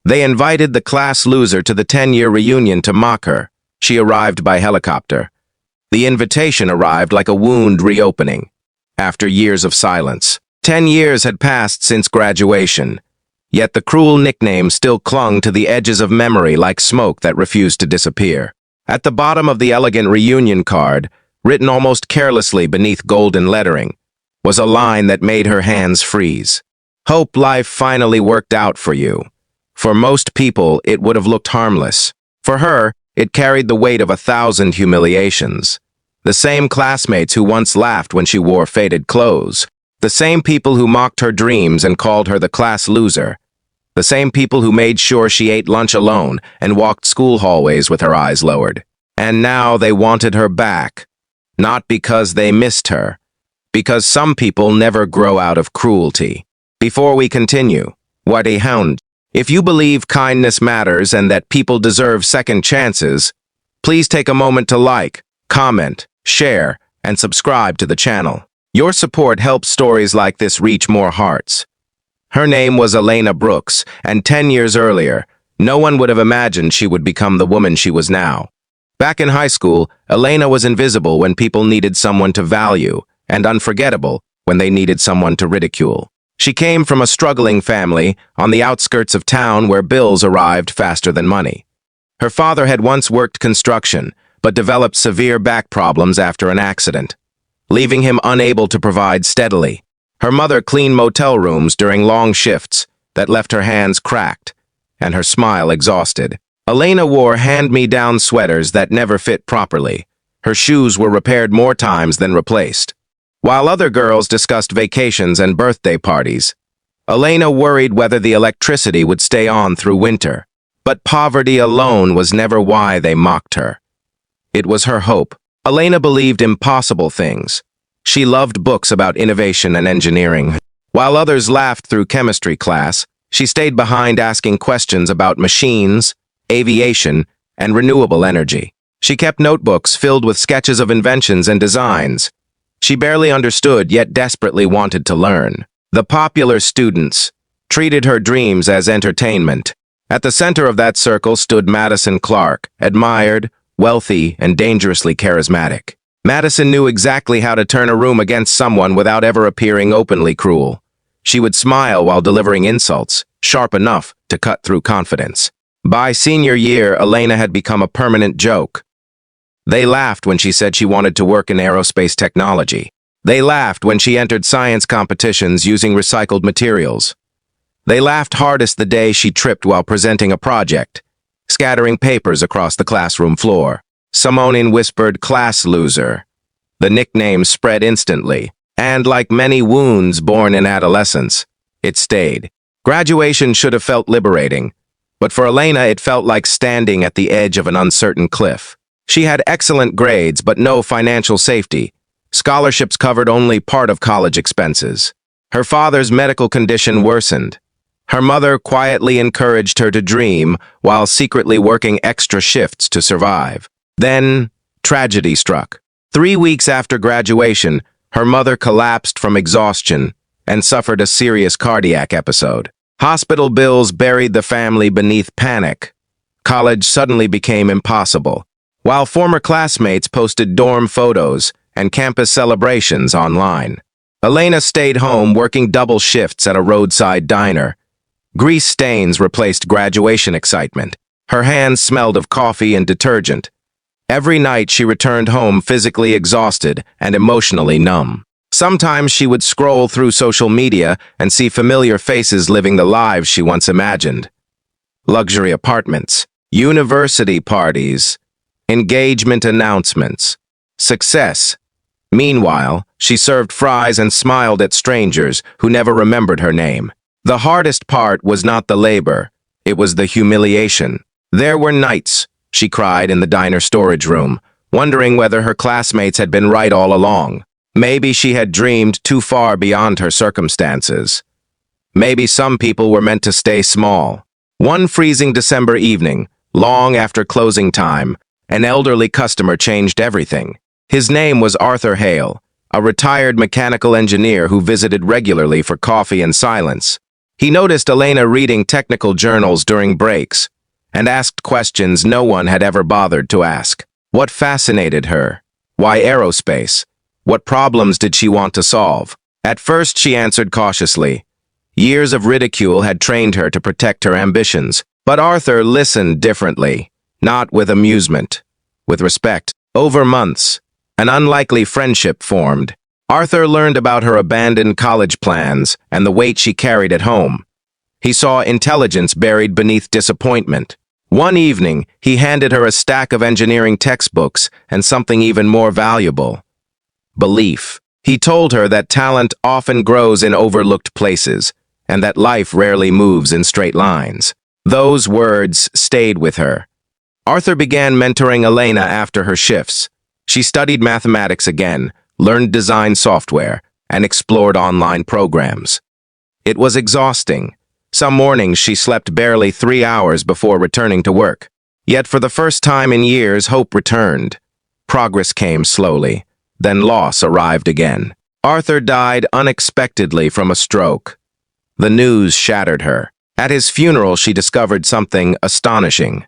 They invited the class loser to the 10-year reunion to mock her. She arrived by helicopter. The invitation arrived like a wound reopening. After years of silence, 10 years had passed since graduation, yet the cruel nickname still clung to the edges of memory like smoke that refused to disappear. At the bottom of the elegant reunion card, written almost carelessly beneath golden lettering, was a line that made her hands freeze. Hope life finally worked out for you. For most people, it would have looked harmless. For her, it carried the weight of 1,000 humiliations. The same classmates who once laughed when she wore faded clothes. The same people who mocked her dreams and called her the class loser. The same people who made sure she ate lunch alone and walked school hallways with her eyes lowered. And now they wanted her back. Not because they missed her. Because some people never grow out of cruelty. Before we continue, what a hound. If you believe kindness matters and that people deserve second chances, please take a moment to like, comment, share, and subscribe to the channel. Your support helps stories like this reach more hearts. Her name was Elena Brooks, and 10 years earlier, no one would have imagined she would become the woman she was now. Back in high school, Elena was invisible when people needed someone to value, and unforgettable when they needed someone to ridicule. She came from a struggling family on the outskirts of town where bills arrived faster than money. Her father had once worked construction, but developed severe back problems after an accident, leaving him unable to provide steadily. Her mother cleaned motel rooms during long shifts that left her hands cracked and her smile exhausted. Elena wore hand-me-down sweaters that never fit properly. Her shoes were repaired more times than replaced. While other girls discussed vacations and birthday parties, Elena worried whether the electricity would stay on through winter. But poverty alone was never why they mocked her. It was her hope. Elena believed impossible things. She loved books about innovation and engineering. While others laughed through chemistry class, she stayed behind asking questions about machines, aviation, and renewable energy. She kept notebooks filled with sketches of inventions and designs. She barely understood, yet desperately wanted to learn. The popular students treated her dreams as entertainment. At the center of that circle stood Madison Clark, admired, wealthy, and dangerously charismatic. Madison knew exactly how to turn a room against someone without ever appearing openly cruel. She would smile while delivering insults, sharp enough to cut through confidence. By senior year, Elena had become a permanent joke. They laughed when she said she wanted to work in aerospace technology. They laughed when she entered science competitions using recycled materials. They laughed hardest the day she tripped while presenting a project, scattering papers across the classroom floor. Simonin whispered, "Class loser." The nickname spread instantly, and like many wounds born in adolescence, it stayed. Graduation should have felt liberating, but for Elena it felt like standing at the edge of an uncertain cliff. She had excellent grades, but no financial safety. Scholarships covered only part of college expenses. Her father's medical condition worsened. Her mother quietly encouraged her to dream while secretly working extra shifts to survive. Then, tragedy struck. 3 weeks after graduation, her mother collapsed from exhaustion and suffered a serious cardiac episode. Hospital bills buried the family beneath panic. College suddenly became impossible. While former classmates posted dorm photos and campus celebrations online, Elena stayed home working double shifts at a roadside diner. Grease stains replaced graduation excitement. Her hands smelled of coffee and detergent. Every night she returned home physically exhausted and emotionally numb. Sometimes she would scroll through social media and see familiar faces living the lives she once imagined. Luxury apartments, university parties, engagement announcements, success. Meanwhile, she served fries and smiled at strangers who never remembered her name. The hardest part was not the labor, it was the humiliation. There were nights, she cried in the diner storage room, wondering whether her classmates had been right all along. Maybe she had dreamed too far beyond her circumstances. Maybe some people were meant to stay small. One freezing December evening, long after closing time, an elderly customer changed everything. His name was Arthur Hale, a retired mechanical engineer who visited regularly for coffee and silence. He noticed Elena reading technical journals during breaks and asked questions no one had ever bothered to ask. What fascinated her? Why aerospace? What problems did she want to solve? At first, she answered cautiously. Years of ridicule had trained her to protect her ambitions. But Arthur listened differently, not with amusement, with respect. Over months, an unlikely friendship formed. Arthur learned about her abandoned college plans and the weight she carried at home. He saw intelligence buried beneath disappointment. One evening, he handed her a stack of engineering textbooks and something even more valuable: belief. He told her that talent often grows in overlooked places, and that life rarely moves in straight lines. Those words stayed with her. Arthur began mentoring Elena after her shifts. She studied mathematics again, learned design software, and explored online programs. It was exhausting. Some mornings she slept barely 3 hours before returning to work. Yet for the first time in years, hope returned. Progress came slowly. Then loss arrived again. Arthur died unexpectedly from a stroke. The news shattered her. At his funeral, she discovered something astonishing.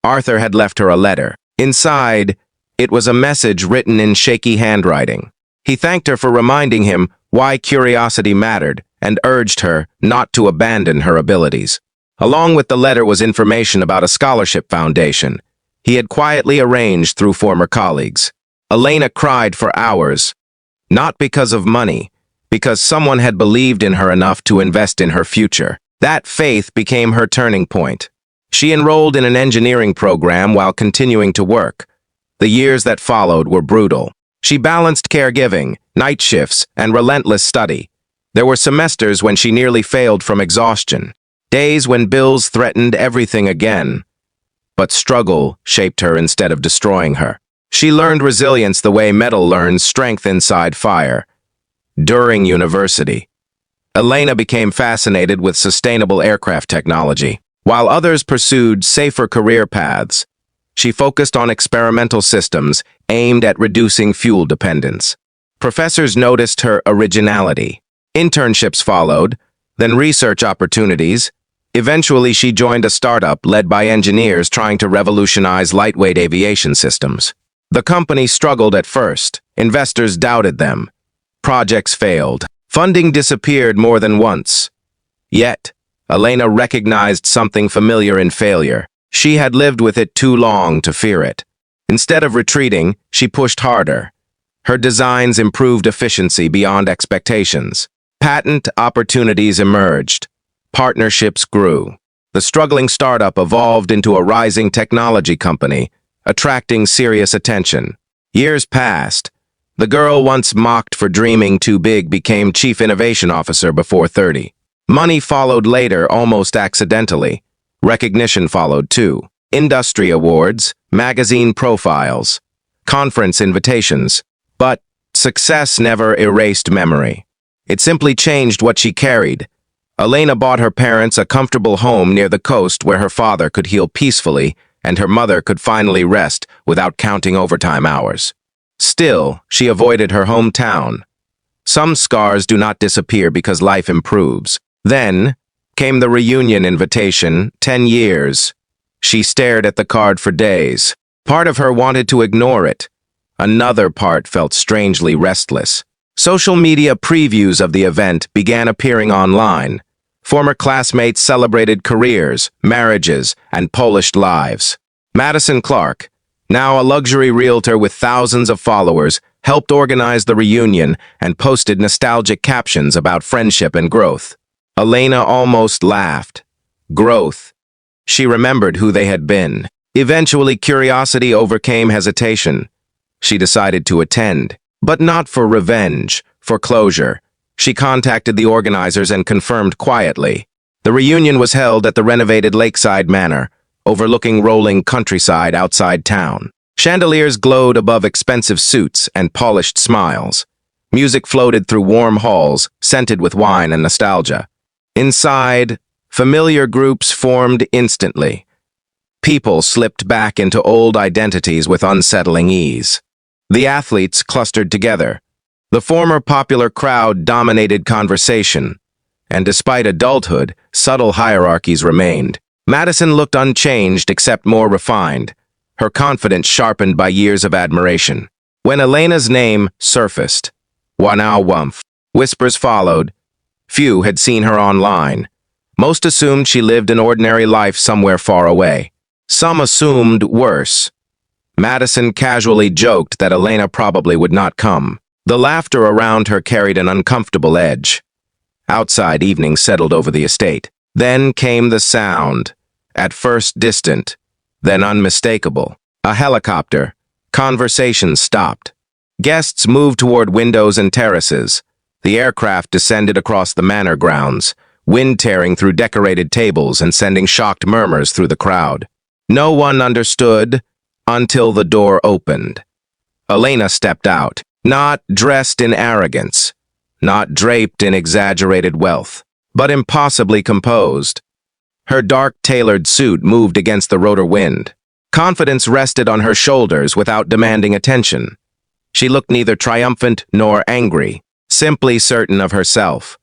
Arthur had left her a letter. Inside, it was a message written in shaky handwriting. He thanked her for reminding him why curiosity mattered and urged her not to abandon her abilities. Along with the letter was information about a scholarship foundation he had quietly arranged through former colleagues. Elena cried for hours, not because of money, because someone had believed in her enough to invest in her future. That faith became her turning point. She enrolled in an engineering program while continuing to work. The years that followed were brutal. She balanced caregiving, night shifts, and relentless study. There were semesters when she nearly failed from exhaustion, days when bills threatened everything again. But struggle shaped her instead of destroying her. She learned resilience the way metal learns strength inside fire. During university, Elena became fascinated with sustainable aircraft technology. While others pursued safer career paths, she focused on experimental systems aimed at reducing fuel dependence. Professors noticed her originality. Internships followed, then research opportunities. Eventually, she joined a startup led by engineers trying to revolutionize lightweight aviation systems. The company struggled at first. Investors doubted them. Projects failed. Funding disappeared more than once. Yet, Elena recognized something familiar in failure. She had lived with it too long to fear it. Instead of retreating, she pushed harder. Her designs improved efficiency beyond expectations. Patent opportunities emerged. Partnerships grew. The struggling startup evolved into a rising technology company, attracting serious attention. Years passed. The girl once mocked for dreaming too big became Chief Innovation Officer before 30. Money followed later, almost accidentally. Recognition followed too. Industry awards, magazine profiles, conference invitations. But success never erased memory. It simply changed what she carried. Elena bought her parents a comfortable home near the coast where her father could heal peacefully and her mother could finally rest without counting overtime hours. Still, she avoided her hometown. Some scars do not disappear because life improves. Then came the reunion invitation, 10 years. She stared at the card for days. Part of her wanted to ignore it. Another part felt strangely restless. Social media previews of the event began appearing online. Former classmates celebrated careers, marriages, and polished lives. Madison Clark, now a luxury realtor with thousands of followers, helped organize the reunion and posted nostalgic captions about friendship and growth. Elena almost laughed. Growth. She remembered who they had been. Eventually, curiosity overcame hesitation. She decided to attend, but not for revenge, for closure. She contacted the organizers and confirmed quietly. The reunion was held at the renovated Lakeside Manor, overlooking rolling countryside outside town. Chandeliers glowed above expensive suits and polished smiles. Music floated through warm halls, scented with wine and nostalgia. Inside, familiar groups formed instantly. People slipped back into old identities with unsettling ease. The athletes clustered together. The former popular crowd dominated conversation. and despite adulthood, subtle hierarchies remained. Madison looked unchanged except more refined, her confidence sharpened by years of admiration. When Elena's name surfaced, "Wanao Wumph," whispers followed. Few had seen her online. Most assumed she lived an ordinary life somewhere far away. Some assumed worse. Madison casually joked that Elena probably would not come. The laughter around her carried an uncomfortable edge. Outside evening settled over the estate. Then came the sound, at first distant, then unmistakable. A helicopter. Conversation stopped. Guests moved toward windows and terraces. The aircraft descended across the manor grounds, wind tearing through decorated tables and sending shocked murmurs through the crowd. No one understood until the door opened. Elena stepped out, not dressed in arrogance, not draped in exaggerated wealth, but impossibly composed. Her dark, tailored suit moved against the rotor wind. Confidence rested on her shoulders without demanding attention. She looked neither triumphant nor angry, simply certain of herself.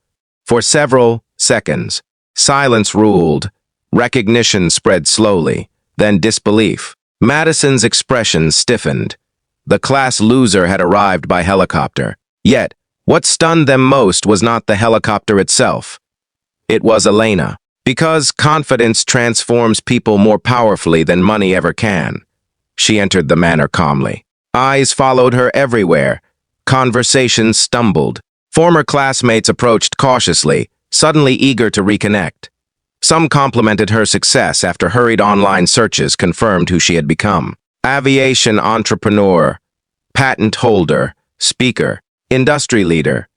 For several seconds, silence ruled. Recognition spread slowly, then disbelief. Madison's expression stiffened. The class loser had arrived by helicopter. Yet, what stunned them most was not the helicopter itself. It was Elena. Because confidence transforms people more powerfully than money ever can. She entered the manor calmly. Eyes followed her everywhere. Conversations stumbled. Former classmates approached cautiously, suddenly eager to reconnect. Some complimented her success after hurried online searches confirmed who she had become. Aviation entrepreneur, patent holder, speaker, industry leader.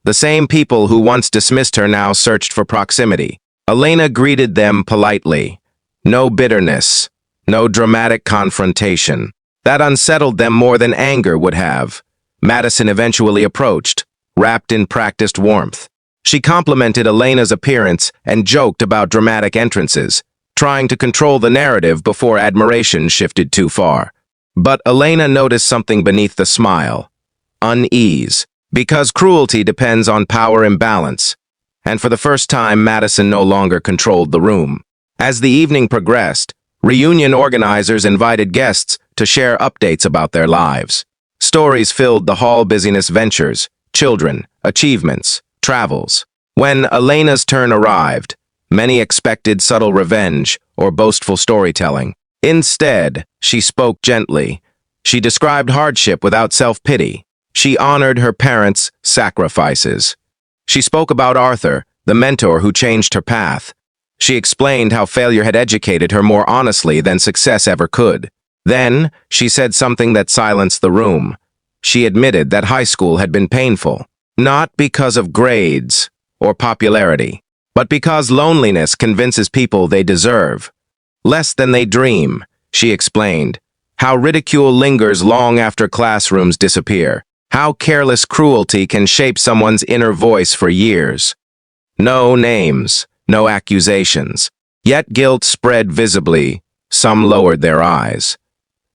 The same people who once dismissed her now searched for proximity. Elena greeted them politely. No bitterness, no dramatic confrontation. That unsettled them more than anger would have. Madison eventually approached, wrapped in practiced warmth. She complimented Elena's appearance and joked about dramatic entrances, trying to control the narrative before admiration shifted too far. But Elena noticed something beneath the smile. Unease. Because cruelty depends on power imbalance. And for the first time, Madison no longer controlled the room. As the evening progressed, reunion organizers invited guests to share updates about their lives. Stories filled the hall. Busyness, ventures, children, achievements, travels. When Elena's turn arrived, many expected subtle revenge or boastful storytelling. Instead, she spoke gently. She described hardship without self-pity. She honored her parents' sacrifices. She spoke about Arthur, the mentor who changed her path. She explained how failure had educated her more honestly than success ever could. Then, she said something that silenced the room. She admitted that high school had been painful, not because of grades or popularity, but because loneliness convinces people they deserve less than they dream. She explained how ridicule lingers long after classrooms disappear. How careless cruelty can shape someone's inner voice for years. No names, no accusations. Yet guilt spread visibly. Some lowered their eyes.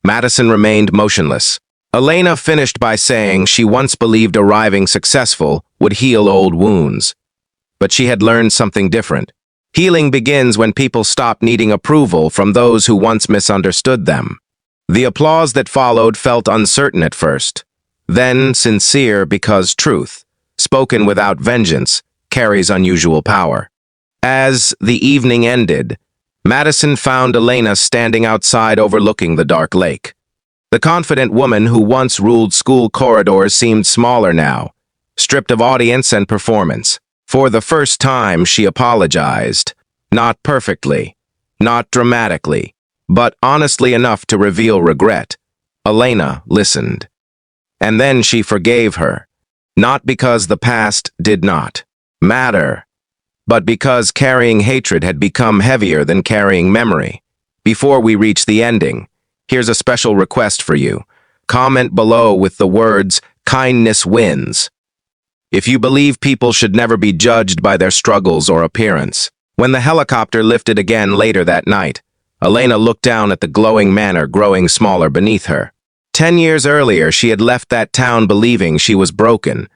Madison remained motionless. Elena finished by saying she once believed arriving successful would heal old wounds. But she had learned something different. Healing begins when people stop needing approval from those who once misunderstood them. The applause that followed felt uncertain at first. Then sincere because truth, spoken without vengeance, carries unusual power. As the evening ended, Madison found Elena standing outside overlooking the dark lake. The confident woman who once ruled school corridors seemed smaller now, stripped of audience and performance. For the first time, she apologized. Not perfectly, not dramatically, but honestly enough to reveal regret. Elena listened. And then she forgave her, not because the past did not matter, but because carrying hatred had become heavier than carrying memory. Before we reach the ending, here's a special request for you. Comment below with the words, "Kindness wins." If you believe people should never be judged by their struggles or appearance. When the helicopter lifted again later that night, Elena looked down at the glowing manor growing smaller beneath her. 10 years earlier, she had left that town believing she was broken.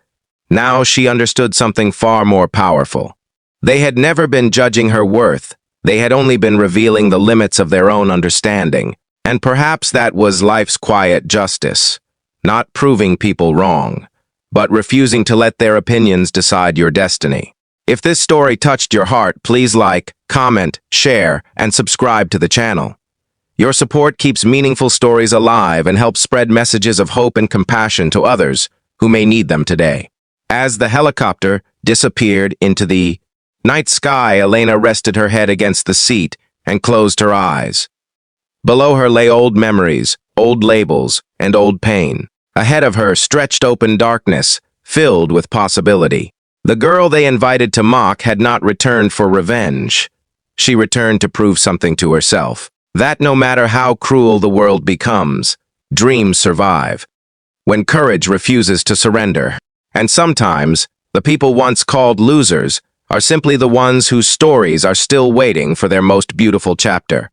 Now she understood something far more powerful. They had never been judging her worth. They had only been revealing the limits of their own understanding. And perhaps that was life's quiet justice. Not proving people wrong, but refusing to let their opinions decide your destiny. If this story touched your heart, please like, comment, share, and subscribe to the channel. Your support keeps meaningful stories alive and helps spread messages of hope and compassion to others who may need them today. As the helicopter disappeared into the night sky, Elena rested her head against the seat and closed her eyes. Below her lay old memories, old labels, and old pain. Ahead of her stretched open darkness, filled with possibility. The girl they invited to mock had not returned for revenge. She returned to prove something to herself. That no matter how cruel the world becomes, dreams survive. When courage refuses to surrender. And sometimes, the people once called losers are simply the ones whose stories are still waiting for their most beautiful chapter.